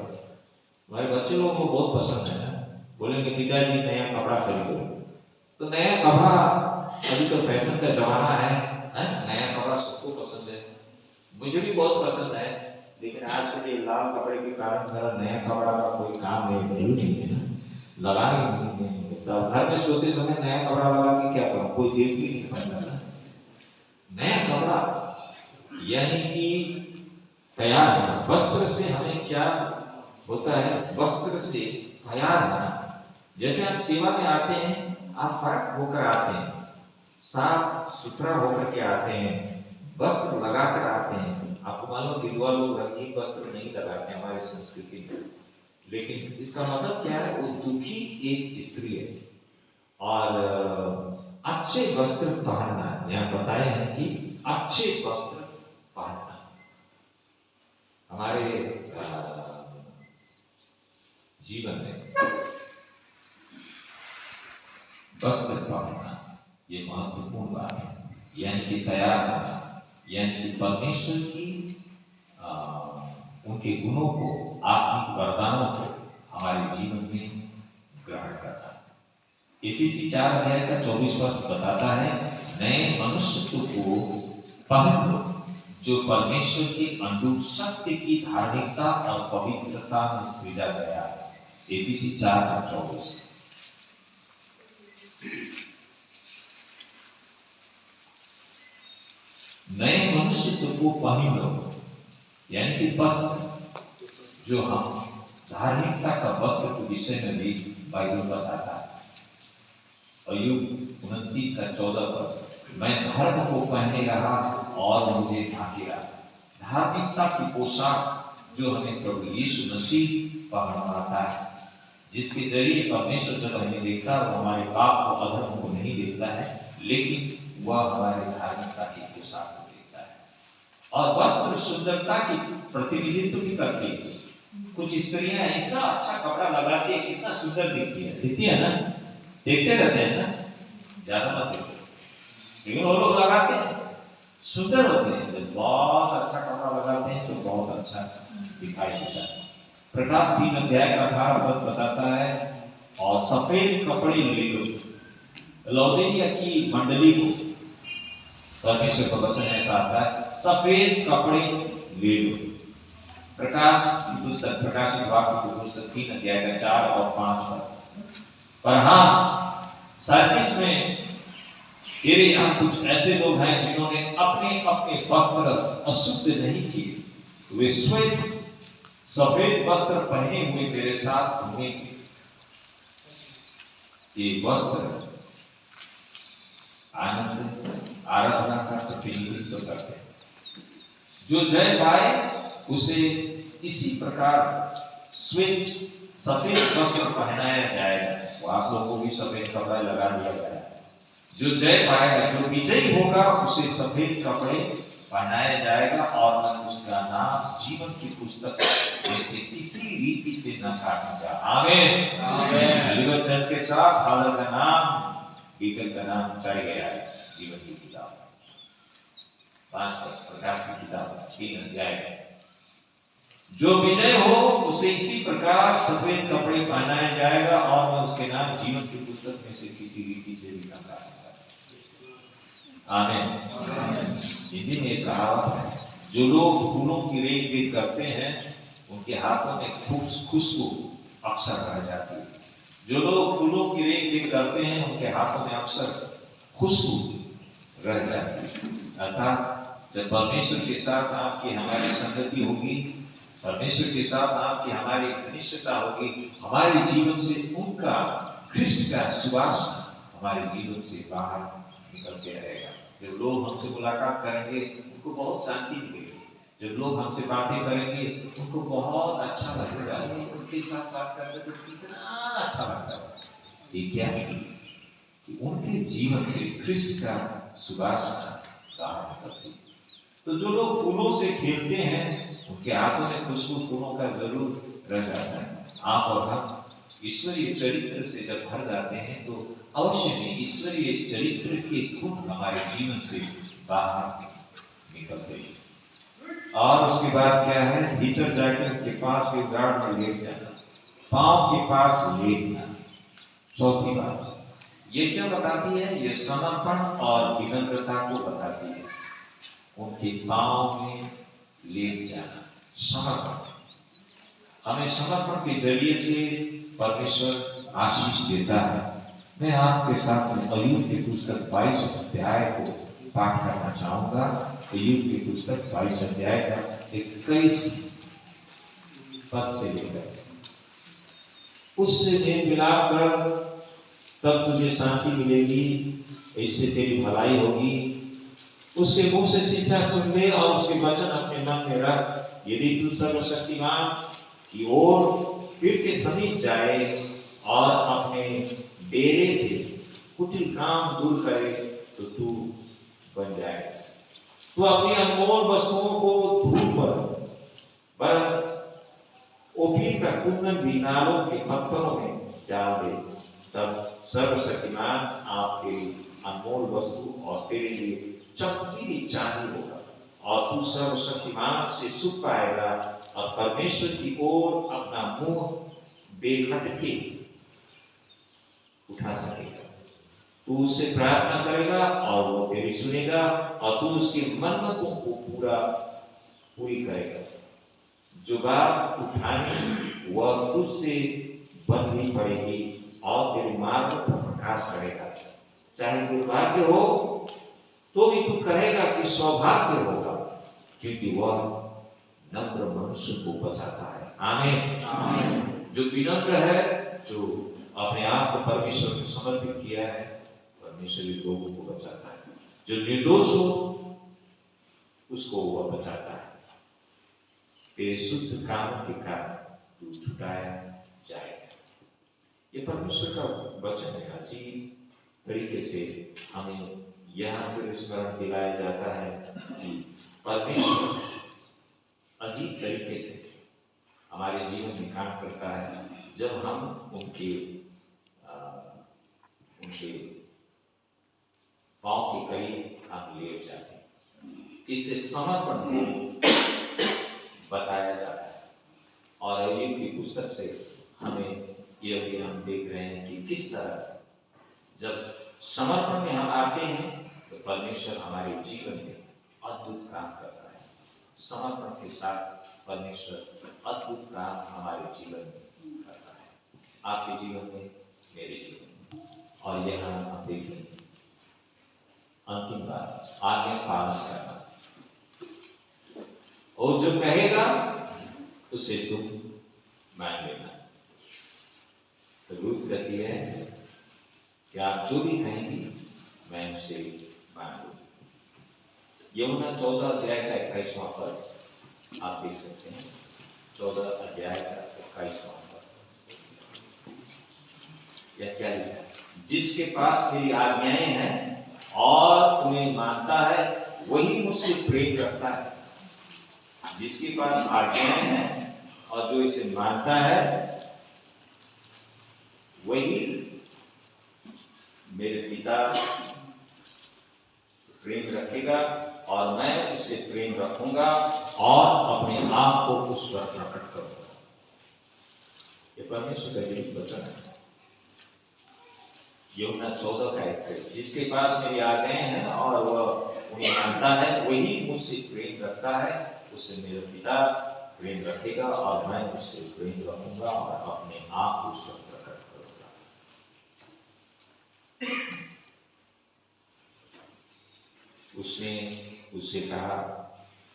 हमारे बच्चे लोगों को बहुत पसंद है ना, बोलेंगे पिताजी नया कपड़ा खरीदो, तो नया कपड़ा अभी तो फैशन का जमाना है, नया कपड़ा सबको पसंद है, मुझे भी बहुत पसंद है। लेकिन आज के लिए लाल कपड़े के कारण मेरा नया कपड़ा का कोई काम नहीं है ना, लगाने नहीं है। तो घर में सोते समय नया कपड़ा लगा के क्या करूं? कोई देख भी नहीं पाता ना। नया कपड़ा यानी कि तैयार होना। वस्त्र से हमें क्या होता है? वस्त्र से तैयार होना। जैसे आप सेवा में आते हैं, आप फर्क होकर आते हैं, साफ सुथरा होकर के आते हैं, वस्त्र लगाकर आते हैं। आपको मालूम विधवा लोग रंगीन वस्त्र नहीं लगाते हमारे संस्कृति में, लेकिन इसका मतलब क्या है? वो दुखी एक स्त्री है और अच्छे वस्त्र पहनना, यहाँ बताए हैं कि अच्छे वस्त्र पहनना। हमारे जीवन में वस्त्र पहनना ये महत्वपूर्ण बात है, यानी कि तैयार होना, यानी कि परमेश्वर की उनके गुणों को, आत्मिक वरदानों को हमारे जीवन में ग्रहण करना। इफिसी 4 अध्याय का 24 पद बताता है, नए मनुष्य को पहन लो जो परमेश्वर के अनुरूप सत्य की धार्मिकता और पवित्रता में सृजा गया है। इफिसी 4:24। नए मनुष्य को पहन लो, यानी कि वस्त्र, जो हम धार्मिकता का वस्त्र के विषय में भी बाइबल बताता है। अय्यूब 29:14 पर, मैं धर्म को पहने रहा और मुझे ढांकेगा। धार्मिकता की पोशाक जो हमें प्रभु यीशु मसीह पहनाता है, जिसके जरिए परमेश्वर जब हमें देखता है वो हमारे पाप और अधर्म को नहीं देखता है, लेकिन वह हमारे धार्मिकता की पोशाक को देखता है। और वस्त्र सुंदरता की प्रतिनिधित्व भी करती है। कुछ स्त्रियां ऐसा अच्छा कपड़ा लगाती है, कितना सुंदर दिखती है ना, देखते रहते हैं ना, ज्यादा मत देखो, लेकिन वो लोग लगाते हैं, सुंदर होते हैं। जब बहुत अच्छा कपड़ा लगाते हैं तो बहुत अच्छा दिखाई देता है। प्रकाश 3 अध्याय का 18 पद बताता है, और सफेद कपड़े ले लो। लौदीनिया की मंडली को परमेश्वर का वचन ऐसा आता है, सफेद कपड़े ले लो। प्रकाशित वाक्य की पुस्तक 3 अध्याय का 4 और 5 पद। पर हाँ, सार्दिस में तेरे यहाँ कुछ ऐसे लोग हैं जिन्होंने अपने अपने वस्त्र अशुद्ध नहीं किए, वे स्वयं सफेद वस्त्र पहने हुए तेरे साथ घूमेंगे। ये वस्त्र आनंद आराधना का प्रतिनिधित्व करते हैं। जो जय पाए उसे इसी प्रकार श्वेत सफेद वस्त्र पहनाया जाएगा। वो आप लोगों को भी सफेद कपड़ा लगा दिया गया। जो जय पाएगा, जो विजयी होगा, उसे सफेद कपड़े पहनाया जाएगा और मैं उसका नाम जीवन की पुस्तक में से किसी रीति से न काटूंगा। आमीन आमीन। लिवर चर्च के साथ फादर का नाम, बीकन का नाम चढ़ गया है जीवन की किताब, 5 प्रकाश की किताब 3 अध्याय। जो विजय हो उसे इसी प्रकार सफेद कपड़े पहनाया जाएगा और मैं उसके नाम जीवन की पुस्तक में से किसी रीति से भी न काटूंगा। आमीन। हिंदी में कहावत है, जो लोग फूलों की रेख देख करते हैं उनके हाथों में खुशबू अक्सर रह जाती है। जो लोग फूलों की रेख देख करते हैं उनके हाथों में अक्सर खुशबू रह जाती है। अर्थात जब परमेश्वर के साथ आपकी हमारी संगति होगी, परमेश्वर के साथ आपकी हमारी घनिष्ठता होगी, हमारे जीवन से उनका ख्रिस्त का सुवास हमारे जीवन से बाहर निकलते रहेगा। जब लोग हमसे मुलाकात करेंगे उनको बहुत शांति मिलेगी। जब लोग हमसे बातें करेंगे उनको बहुत अच्छा लगेगा। उनके साथ बात करके तो कितना अच्छा लगता है। ये क्या है कि उनके जीवन से ख्रिस्त का सुवासना बाहर निकलती है। तो जो लोग फूलों से खेलते हैं उनके हाथों में खुशबू फूलों का जरूर रह जाता है। आप और हम ईश्वरीय चरित्र से जब भर जाते हैं तो अवश्य में ईश्वरीय चरित्र के गुण हमारे जीवन से बाहर निकलते हैं। और उसके बाद क्या है, भीतर जाकर के पास के गार्ड में लेट जाना, पांव के पास लेटना। चौथी बात ये क्या बताती है, ये समर्पण और विनम्रता को बताती है। उनके पांव में लेट जाना, समर्पण। हमें समर्पण के जरिए से परमेश्वर आशीष देता है। मैं आपके साथ में अय्यूब की पुस्तक 22 अध्याय को पाठ करना चाहूंगा। अय्यूब की पुस्तक 22 अध्याय का 21 पद से लेकर, उससे मेल मिलाप कर तब तुझे शांति मिलेगी, इससे तेरी भलाई होगी। उसके मुंह से शिक्षा सुन ले और उसके वचन अपने मन में रख। यदि तू सर्वशक्तिमान की ओर फिर के समीप जाए और अपने डेरे से कुटिल काम दूर करे तो तू बन जाएगा। तू अपनी अनमोल वस्तुओं को धूप पर ओपीर का कुंदन भी नालों के पत्थरों में डाल दे। तब सर्वशक्तिमान आपके अनमोल वस्तु और तेरे लिए चमकीली चांदी होगा और तू सर्वशक्तिमान से सुख पाएगा और परमेश्वर की ओर अपना मुंह बेखटके उठा सकेगा। तू उससे प्रार्थना करेगा और वो तेरी सुनेगा और तू उसकी मन्नतों को पूरी करेगा। जो बात उठानी वह तुझसे बननी पड़ेगी और तेरे मार्ग पर प्रकाश करेगा। चाहे दुर्भाग्य हो तो भी तू कहेगा कि सौभाग्य होगा, क्योंकि वह नम्र मनुष्य को बचाता है। आमीन आमीन। जो विनम्र है, जो अपने आप को परमेश्वर को समर्पित किया है, परमेश्वर लोगों को बचाता है। जो निर्दोष हो उसको वह बचाता है। तेरे शुद्ध कामों के कारण तू छुटाया जाएगा। ये परमेश्वर का वचन है। अजीब तरीके से हमें यहाँ फिर स्मरण दिलाया जाता है कि परमेश्वर अजीब तरीके से हमारे जीवन में काम करता है जब हम उनके पांव के करीब हम लेट जाते हैं। इससे समर्पण को बताया जाता है। और अय्यूब की पुस्तक से हमें यह भी हम देख रहे हैं कि किस तरह जब समर्पण में हम आते हैं तो परमेश्वर हमारे जीवन में अद्भुत काम करता है। समर्पण के साथ परमेश्वर अद्भुत काम हमारे जीवन में करता है, आपके जीवन में, मेरे जीवन में। और यह हम देखें अंतिम बात, आज्ञा पालन करना। और जो कहेगा उसे तुम मान लेना। तो रूप कहती है कि आप जो भी कहेंगे मैं उसे मान लूंगी। यूहन्ना 14 अध्याय का 21वां पद आप देख सकते हैं। 14 अध्याय का 21वां पद यह क्या लिखा है? जिसके पास मेरी आज्ञाएं हैं और उन्हें मानता है वही मुझसे प्रेम रखता है। जिसके पास आज्ञाएं हैं और जो इसे मानता है वही मेरे पिता प्रेम रखेगा और मैं उससे प्रेम रखूंगा और अपने आप को उस पर प्रकट करूंगा। ये परमेश्वर का जीवित वचन है। यूहन्ना 14 का 21। जिसके पास मेरी आज्ञाएं हैं और वह उन्हें मानता है वही मुझसे प्रेम रखता है, उससे मेरा पिता प्रेम रखेगा और मैं उससे प्रेम रखूंगा और अपने आप को उस पर प्रकट करूंगा। उसने उससे कहा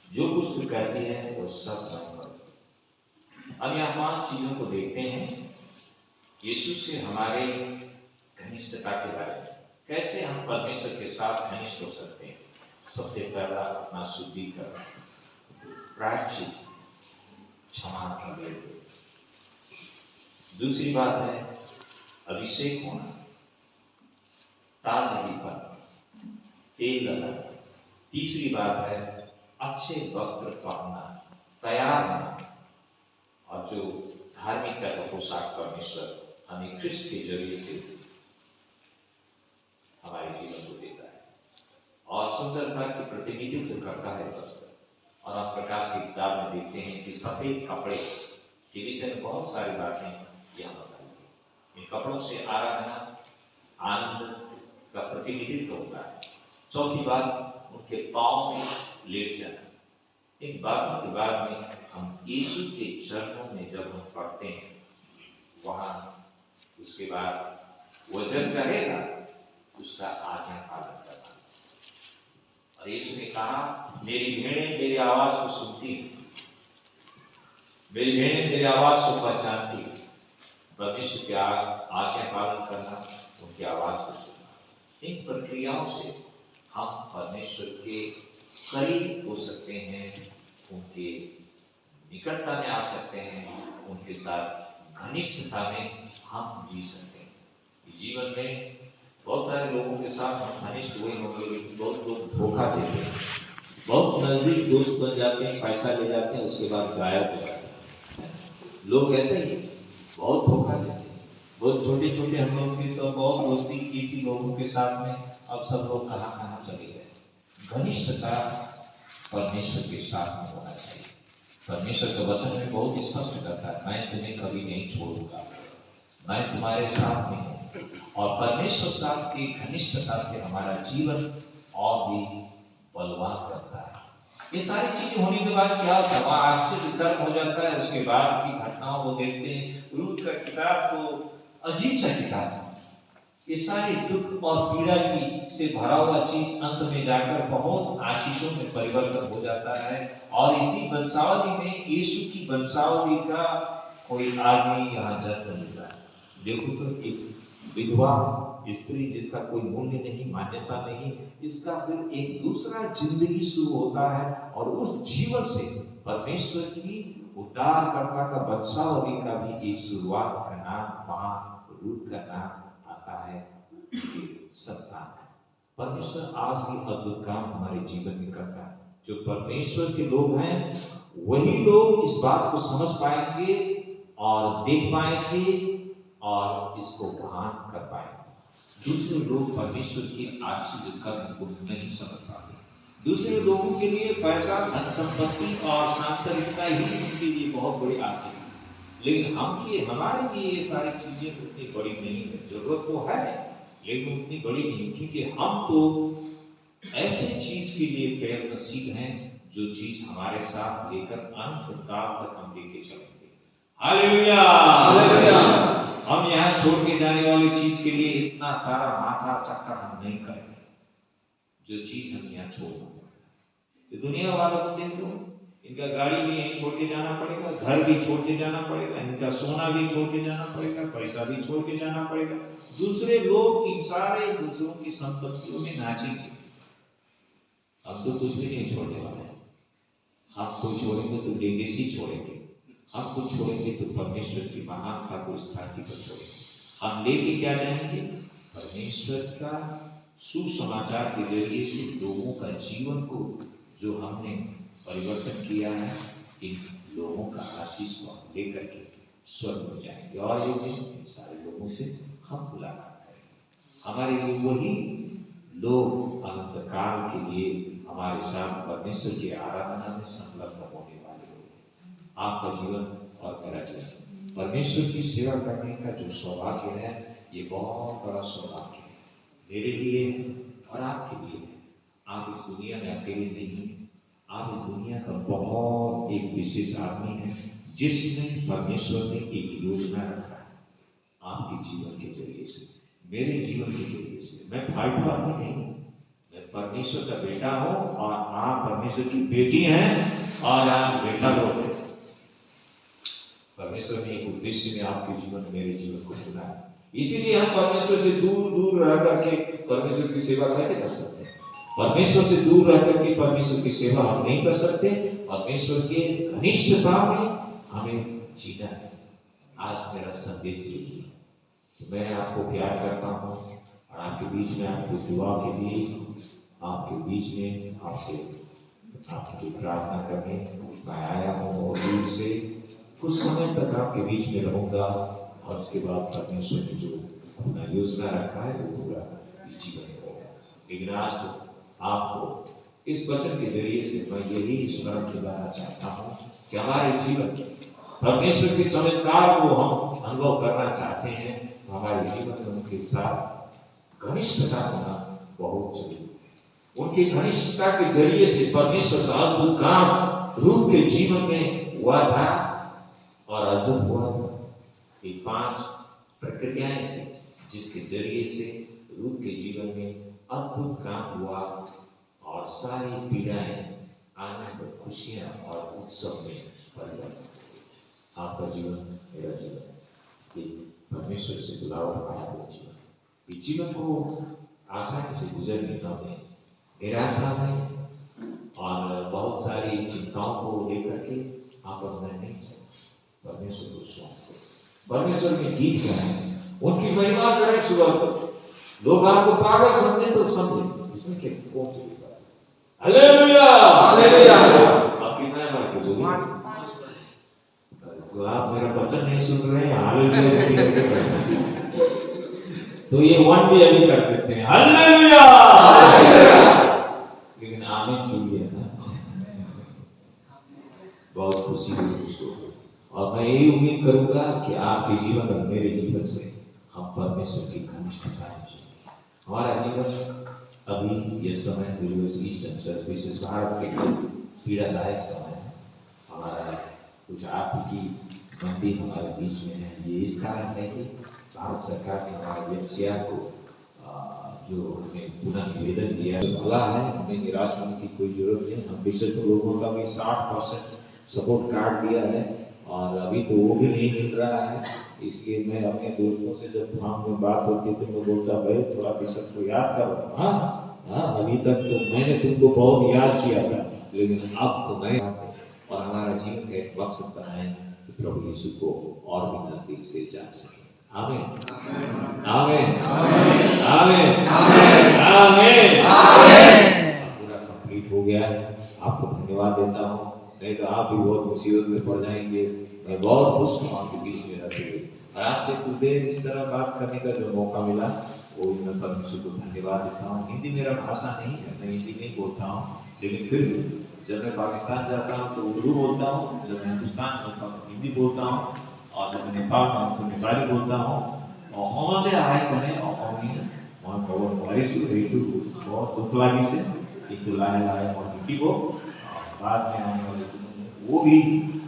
जो कुछ तू कहती है वो सब मैं करूंगा। अब यहाँ 5 चीजों को देखते हैं यीशु से हमारे घनिष्ठता के बारे में। कैसे हम परमेश्वर के साथ घनिष्ठ हो सकते हैं? सबसे पहला अपना शुद्धिकरण, प्रायश्चित, क्षमा कर। दूसरी बात है अभिषेक होना, ताजगीपन, तेल लगाना। तीसरी बात है अच्छे वस्त्र पहनना, तैयार होना। और जो धार्मिकता का पोशाक परमेश्वर हमें ख्रिस्त के जरिए से हमारे जीवन को देता है और सुंदरता की प्रतिनिधित्व करता है वस्त्र। और आप प्रकाश की किताब में देखते हैं कि सफेद कपड़े के विषय में बहुत सारी बातें यहाँ बताई गई। इन कपड़ों से आराधना, आनंद का प्रतिनिधित्व होता है। चौथी बात उनके पांव में लेट जाना। इन बातों के बाद में हम यीशु के चरणों में जब हम पढ़ते हैं वहां उसके बाद वजन रहेगा उसका आज्ञा पालन करना। और यीशु ने कहा मेरी भेड़ें मेरी आवाज को सुनती, मेरी भेड़ें मेरी आवाज को पहचानती। परमेश्वर की आज्ञा पालन करना, उनकी आवाज को सुनना। इन प्रक्रियाओं से हम परमेश्वर के करीब हो सकते हैं, उनके निकटता में आ सकते हैं, उनके साथ घनिष्ठता में हम जी सकते हैं। जीवन में बहुत सारे लोगों के साथ हम घनिष्ठ हुए होंगे, लेकिन बहुत लोग धोखा देते हैं। बहुत नजदीक दोस्त बन जाते हैं, पैसा ले जाते हैं, उसके बाद गायब हो जाते हैं। लोग ऐसे ही बहुत धोखा देते हैं। बहुत छोटे छोटे हम लोग की तो बहुत दोस्ती की थी लोगों के साथ में, अब सब लोग कहाँ कहाँ चले गए। घनिष्ठता परमेश्वर के साथ में होना चाहिए। परमेश्वर का वचन में बहुत स्पष्ट करता है मैं तुम्हें कभी नहीं छोड़ूंगा, मैं तुम्हारे साथ में हूँ। और परमेश्वर साथ की घनिष्ठता से हमारा जीवन और भी बलवान करता है। ये सारी चीजें होने के बाद क्या होता है? आश्चर्य कर्म हो जाता है। उसके बाद की घटनाओं को देखते हैं। रूथ का किताब तो अजीब सा किताब है। ये सारी दुख और पीड़ा की से भरा हुआ चीज अंत में जाकर बहुत आशीषों में परिवर्तन हो जाता है। और इसी वंशावली में यीशु की वंशावली का कोई आदमी यहाँ जन्म लेता है। देखो तो एक विधवा स्त्री जिसका कोई मूल्य नहीं, मान्यता नहीं, इसका फिर एक दूसरा जिंदगी शुरू होता है। और उस जीवन से परमेश्वर की उद्धारकर्ता का वंशावली का भी एक शुरुआत का नाम वहां रूथ का नाम आता है। संतान परमेश्वर आज भी अद्भुत काम हमारे जीवन में करता है। जो परमेश्वर के लोग हैं वही लोग इस बात को समझ पाएंगे और देख पाएंगे और इसको भान कर पाएंगे। दूसरे लोग परमेश्वर की आश्चर्य कर्म को नहीं समझ पाते। दूसरे लोगों के लिए पैसा, धन संपत्ति और सांसारिकता ही उनके लिए बहुत बड़ी आशीष है। लेकिन हमारे लिए ये सारी चीजें उतनी बड़ी नहीं है। जरूरत तो है लेकिन उतनी बड़ी नहीं, क्योंकि हम तो ऐसे चीज के लिए प्रयत्नशील हैं जो चीज हमारे साथ लेकर अंत काल तक हम लेके चलेंगे। Hallelujah, hallelujah. हम यहाँ छोड़ के जाने वाली चीज के लिए इतना सारा माथा चक्कर हम नहीं करेंगे। जो चीज हम यहाँ छोड़ दुनिया वालों को देखो, इनका गाड़ी भी यहीं छोड़ के जाना पड़ेगा, घर भी छोड़ के जाना पड़ेगा, इनका सोना भी छोड़ के जाना पड़ेगा, पैसा भी छोड़ के जाना पड़ेगा। दूसरे लोग इन सारे दूसरों की संपत्तियों में नाचेंगे। हम तो कुछ भी नहीं छोड़ने वाले हैं। हम को छोड़ेंगे तो लेगेसी छोड़ेंगे, हम को छोड़ेंगे तो परमेश्वर की महानता को स्थापित पर छोड़ेंगे। हम लेके क्या जाएंगे? परमेश्वर का सुसमाचार के जरिए से लोगों का जीवन को जो हमने परिवर्तन किया है, इन लोगों का आशीष को हम लेकर के स्वर्ग में जाएंगे और एक दिन इन सारे लोगों से हम मुलाकात करेंगे। हमारे लिए वही लोग अनंत काल के लिए हमारे साथ परमेश्वर की आराधना में संलग्न होने वाले लोग। आपका जीवन और मेरा जीवन परमेश्वर की सेवा करने का जो सौभाग्य है, ये बहुत बड़ा सौभाग्य है मेरे लिए और आपके लिए है। आप इस दुनिया में अकेले नहीं हैं। आप इस दुनिया का बहुत एक विशेष आदमी है जिसमें परमेश्वर ने एक योजना रखा है आपके जीवन के जरिए से, मेरे जीवन के जरिए से। मैं भाई भाई नहीं हूँ, मैं परमेश्वर का बेटा हूँ और आप परमेश्वर की बेटी हैं और आप बेटा लोग हैं। परमेश्वर ने एक उद्देश्य में आपके जीवन मेरे जीवन को चुना है। इसीलिए हम परमेश्वर से दूर दूर रह करके परमेश्वर की सेवा कैसे कर सकते हैं? परमेश्वर से दूर रह करके परमेश्वर की सेवा हम नहीं कर सकते। परमेश्वर के घनिष्ठता में हमें जीना है। आज मेरा संदेश यही है। तो मैं आपको प्यार करता हूँ और आपके बीच में आपकी दुआ के लिए आपके बीच में आपसे आपकी प्रार्थना करने मैं आया हूँ और दूर से कुछ समय तक आपके बीच में रहूँगा और उसके बाद परमेश्वर ने जो अपना योजना रखा है वो पूरा जीवन में होगा। लेकिन आज तो आपको इस वचन के जरिए से मैं यही स्मरण दिलाना चाहता हूँ कि हमारे जीवन परमेश्वर के चमत्कार को हम अनुभव करना चाहते हैं। हमारे जीवन में उनके साथ घनिष्ठता होना बहुत जरूरी है। उनकी घनिष्ठता के जरिए से परमेश्वर का अद्भुत काम रूह के जीवन में हुआ था और अद्भुत हुआ था। ये 5 प्रक्रियाएं थी जिसके जरिए से रूह के जीवन में अद्भुत काम हुआ और सारी पीड़ाएं आनंद, खुशियां और उत्सव में परिवर्तन। आपका जीवन, मेरा जीवन, ये परमेश्वर से बुलावा पाया हुआ जीवन, इस जीवन को आसानी से गुजरने न दें। निराशा में और बहुत सारी चिंताओं को लेकर के आप अपना नहीं चाहिए। परमेश्वर को सौंप दो। परमेश्वर के गीत गाएं, उनकी महिमा करें सुबह को। लोग आपको पागल समझे तो समझे, इसमें क्या कौन सी बात है? Hallelujah, hallelujah. आप कितना मार के बोलिए? तो आप मेरा वचन नहीं सुन रहे हैं, हालेलुया तो ये 1 भी अभी कर देते हैं, हालेलुया, लेकिन आमीन चुनिए ना, बहुत खुशी हुई उसको। और मैं यही उम्मीद करूंगा कि आपके जीवन और मेरे जीवन से हम परमेश्वर की घनिष्ठता में हमारा जीवन अभी ये समय विशेष भारत के पीड़ादायक समय है। हमारा कुछ आपकी मंदी हमारे बीच में है। ये इस कारण है कि भारत सरकार ने हमारे व्यवसाय को जो हमें पुनः निवेदन दिया है खुला है, हमें निराश होने की कोई जरूरत नहीं। हम पिछले तो लोगों का भी 60% सपोर्ट कार्ड दिया है और अभी तो वो भी नहीं मिल रहा है। इसलिए मैं अपने दोस्तों से जब फार्म में बात होती है तो मैं बोलता भाई थोड़ा बिशप को याद करो। हाँ, अभी तक तो मैंने तुमको बहुत याद किया था, लेकिन अब तो मैं और हमारा जीवन का एक मकसद बनाए कि प्रभु यीशु को और भी नजदीक से जान सके। आमीन, आमीन, आमीन, आमीन, आमीन। पूरा कंप्लीट हो गया है। आपको धन्यवाद देता हूँ, नहीं तो आप भी बहुत मुसीबत में पड़ जाएंगे। मैं बहुत खुश हूँ आपके बीच में रहते हुए और आपसे कुछ देर इस तरह बात करने का जो मौका मिला वो मैं परमेश्वर को धन्यवाद देता हूँ। हिंदी मेरा भाषा नहीं है, मैं हिंदी नहीं बोलता हूँ, लेकिन फिर भी जब मैं पाकिस्तान जाता हूँ तो उर्दू बोलता हूँ, जब मैं हिंदुस्तान जाता हूँ हिंदी बोलता हूँ और जब मैं नेपाल में हूँ तो नेपाली बोलता हूँ। और हमारे आए बने और बहुत दुख लागी से एक लाए और हिंदी को बाद में आने वाले वो भी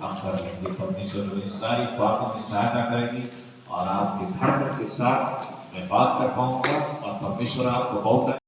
हम करेंगे। परमेश्वर में सारी बातों में सहायता करेगी और आपके धड़कन के साथ मैं बात कर पाऊंगा और परमेश्वर आपको बहुत